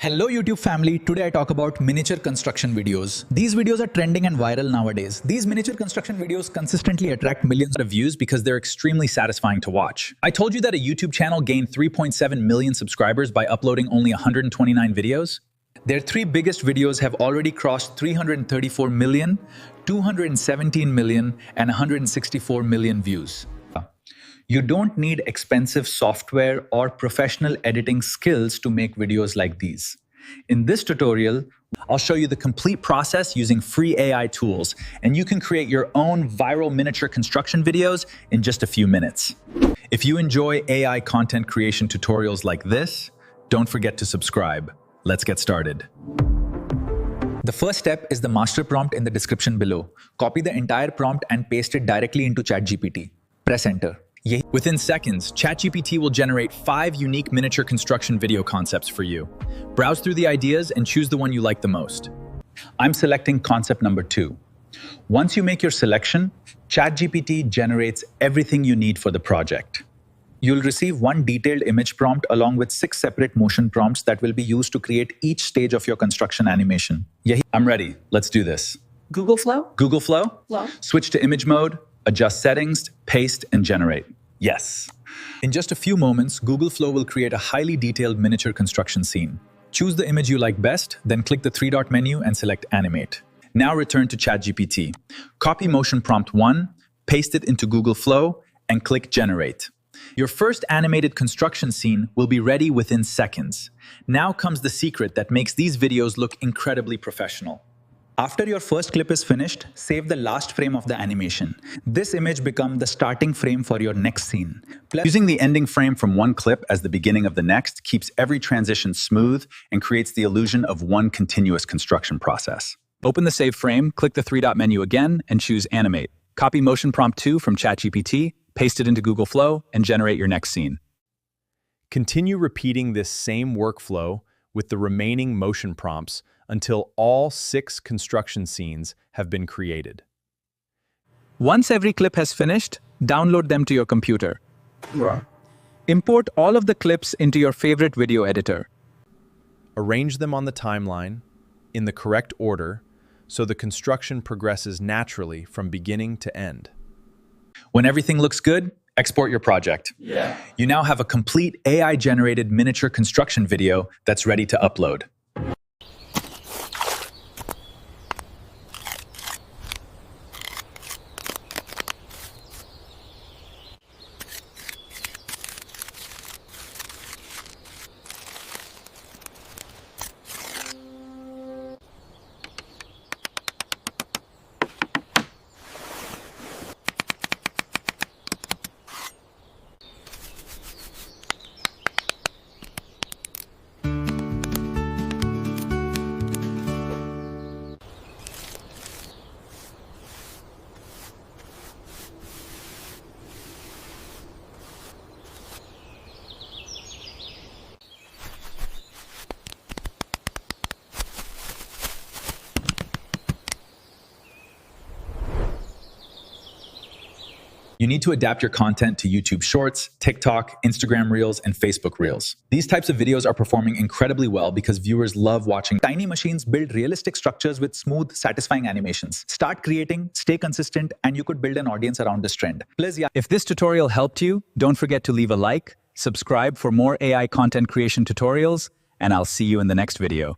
Hello YouTube family, today I talk about miniature construction videos. These videos are trending and viral nowadays. These miniature construction videos consistently attract millions of views because they're extremely satisfying to watch. I told you that a YouTube channel gained 3.7 million subscribers by uploading only 129 videos. Their three biggest videos have already crossed 334 million, 217 million, and 164 million views. You don't need expensive software or professional editing skills to make videos like these. In this tutorial, I'll show you the complete process using free AI tools, and you can create your own viral miniature construction videos in just a few minutes. If you enjoy AI content creation tutorials like this, don't forget to subscribe. Let's get started. The first step is the master prompt in the description below. Copy the entire prompt and paste it directly into ChatGPT. Press enter. Within seconds, ChatGPT will generate 5 unique miniature construction video concepts for you. Browse through the ideas and choose the one you like the most. I'm selecting concept number 2. Once you make your selection, ChatGPT generates everything you need for the project. You'll receive one detailed image prompt along with 6 separate motion prompts that will be used to create each stage of your construction animation. I'm ready. Let's do this. Google Flow? Google Flow? Flow. Switch to image mode. Adjust settings, paste, and generate. Yes. In just a few moments, Google Flow will create a highly detailed miniature construction scene. Choose the image you like best, then click the 3-dot menu and select Animate. Now return to ChatGPT. Copy motion prompt 1, paste it into Google Flow, and click Generate. Your first animated construction scene will be ready within seconds. Now comes the secret that makes these videos look incredibly professional. After your first clip is finished, save the last frame of the animation. This image becomes the starting frame for your next scene. Using the ending frame from one clip as the beginning of the next keeps every transition smooth and creates the illusion of one continuous construction process. Open the save frame, click the 3-dot menu again, and choose Animate. Copy motion prompt 2 from ChatGPT, paste it into Google Flow, and generate your next scene. Continue repeating this same workflow with the remaining motion prompts until all 6 construction scenes have been created. Once every clip has finished, download them to your computer. Import all of the clips into your favorite video editor. Arrange them on the timeline in the correct order so the construction progresses naturally from beginning to end. When everything looks good, export your project. You now have a complete AI-generated miniature construction video that's ready to upload. You need to adapt your content to YouTube Shorts, TikTok, Instagram Reels, and Facebook Reels. These types of videos are performing incredibly well because viewers love watching tiny machines build realistic structures with smooth, satisfying animations. Start creating, stay consistent, and you could build an audience around this trend. If this tutorial helped you, don't forget to leave a like, subscribe for more AI content creation tutorials, and I'll see you in the next video.